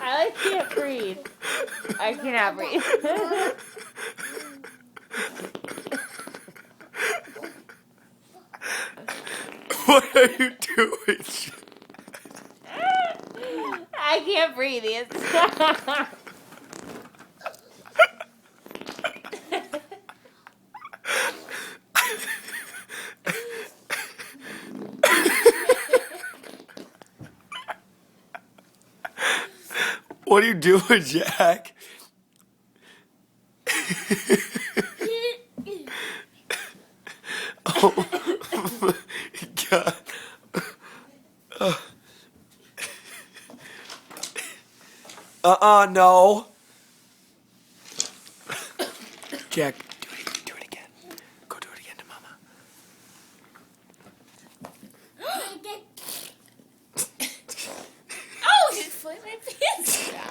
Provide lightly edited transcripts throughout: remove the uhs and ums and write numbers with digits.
I can't breathe. I cannot breathe. What are you doing? I can't breathe. What are you doing, Jack? Oh my God. No. Jack, do it again. Go do it again to Mama. Oh, just flipped my pants down.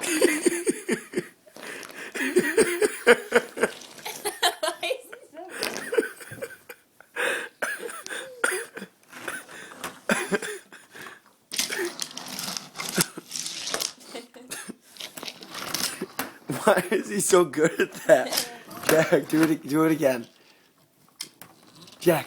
Why is he so good at that? Jack, do it again. Jack.